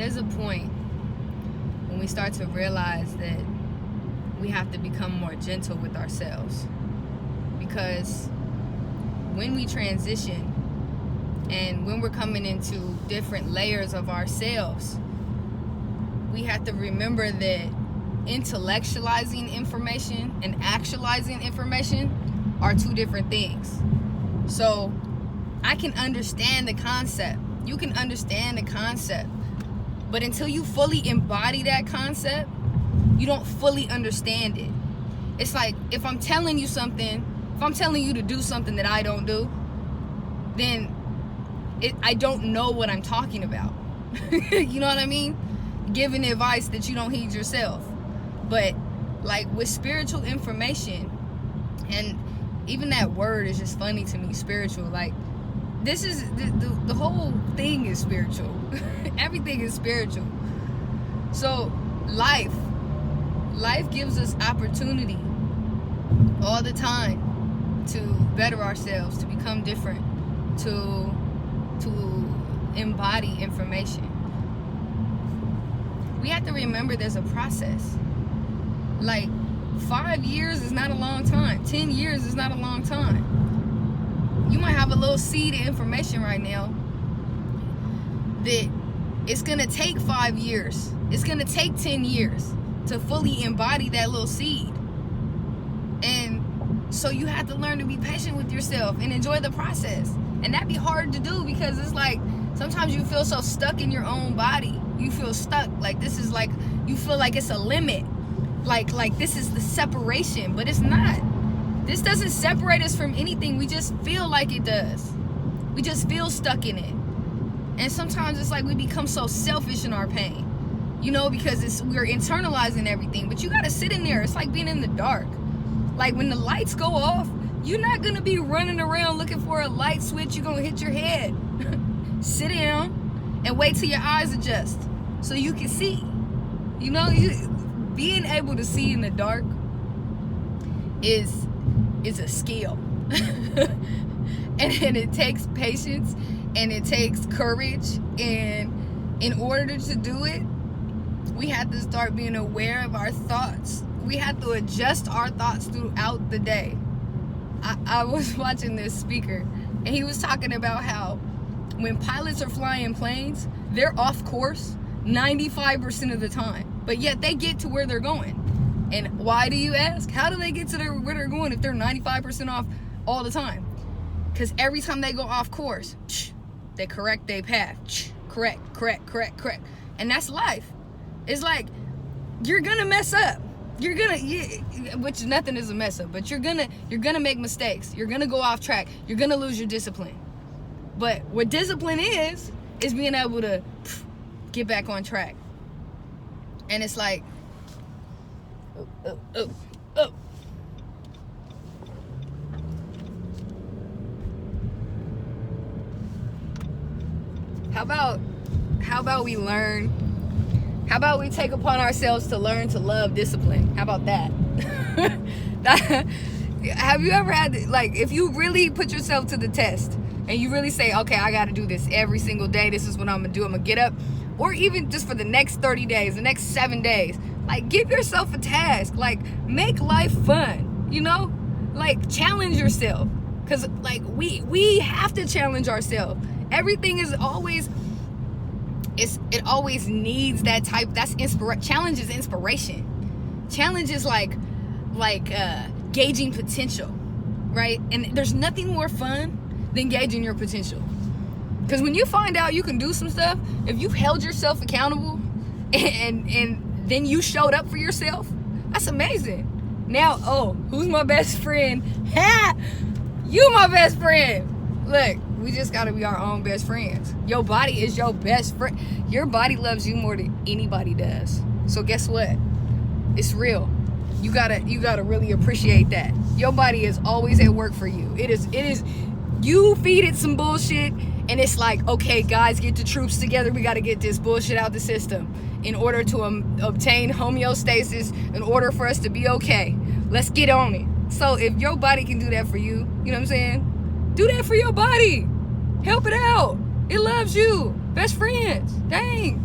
there's a point when we start to realize that we have to become more gentle with ourselves, because when we transition and when we're coming into different layers of ourselves, we have to remember that intellectualizing information and actualizing information are two different things. So I can understand the concept, you can understand the concept, but until you fully embody that concept, you don't fully understand it. It's like if I'm telling you something, if I'm telling you to do something that I don't do, then I don't know what I'm talking about. You know what I mean? Giving advice that you don't heed yourself. But like with spiritual information, and even that word is just funny to me, spiritual. Like this is the whole thing is spiritual. Everything is spiritual. So life gives us opportunity all the time to better ourselves, to become different, to embody information. We have to remember there's a process. Like 5 years is not a long time. 10 years is not a long time. You might have a little seed of information right now that it's gonna take 5 years. It's gonna take 10 years to fully embody that little seed. And so you have to learn to be patient with yourself and enjoy the process. And that'd be hard to do because it's like sometimes you feel so stuck in your own body. You feel stuck. Like this is like, you feel like it's a limit. Like this is the separation, but it's not. This doesn't separate us from anything. We just feel like it does. We just feel stuck in it. And sometimes it's like we become so selfish in our pain, you know, because we're internalizing everything. But you gotta sit in there. It's like being in the dark. Like when the lights go off, you're not gonna be running around looking for a light switch. You're gonna hit your head. Sit down and wait till your eyes adjust so you can see. You know, being able to see in the dark is a skill. and it takes patience and it takes courage, and in order to do it, we have to start being aware of our thoughts. We have to adjust our thoughts throughout the day. I was watching this speaker and he was talking about how when pilots are flying planes, they're off course 95% of the time, but yet they get to where they're going. And why do you ask? How do they get to where they're going if they're 95% off all the time? Because every time they go off course, they correct their path. Correct. And that's life. It's like you're gonna mess up. Which nothing is a mess up, but you're gonna make mistakes. You're gonna go off track. You're gonna lose your discipline. But what discipline is being able to get back on track. And it's like, oh. How about we learn? How about we take upon ourselves to learn to love discipline? How about that? Have you ever had, like, if you really put yourself to the test and you really say, okay, I got to do this every single day. This is what I'm going to do. I'm going to get up. Or even just for the next 30 days, the next 7 days. Like, give yourself a task. Like, make life fun, you know? Like, challenge yourself. Because, like, we have to challenge ourselves. Everything is always, it always needs that type. That's challenge is inspiration. Challenge is like gauging potential, right? And there's nothing more fun than gauging your potential. Because when you find out you can do some stuff, if you've held yourself accountable and then you showed up for yourself, that's amazing. Now, who's my best friend? Ha! You my best friend. Look, we just gotta be our own best friends. Your body is your best friend. Your body loves you more than anybody does. So guess what? It's real. You gotta really appreciate that. Your body is always at work for you. It is. You feed it some bullshit, and it's like, okay, guys, get the troops together. We got to get this bullshit out the system in order to obtain homeostasis, in order for us to be okay. Let's get on it. So if your body can do that for you, you know what I'm saying? Do that for your body. Help it out. It loves you. Best friends. Dang.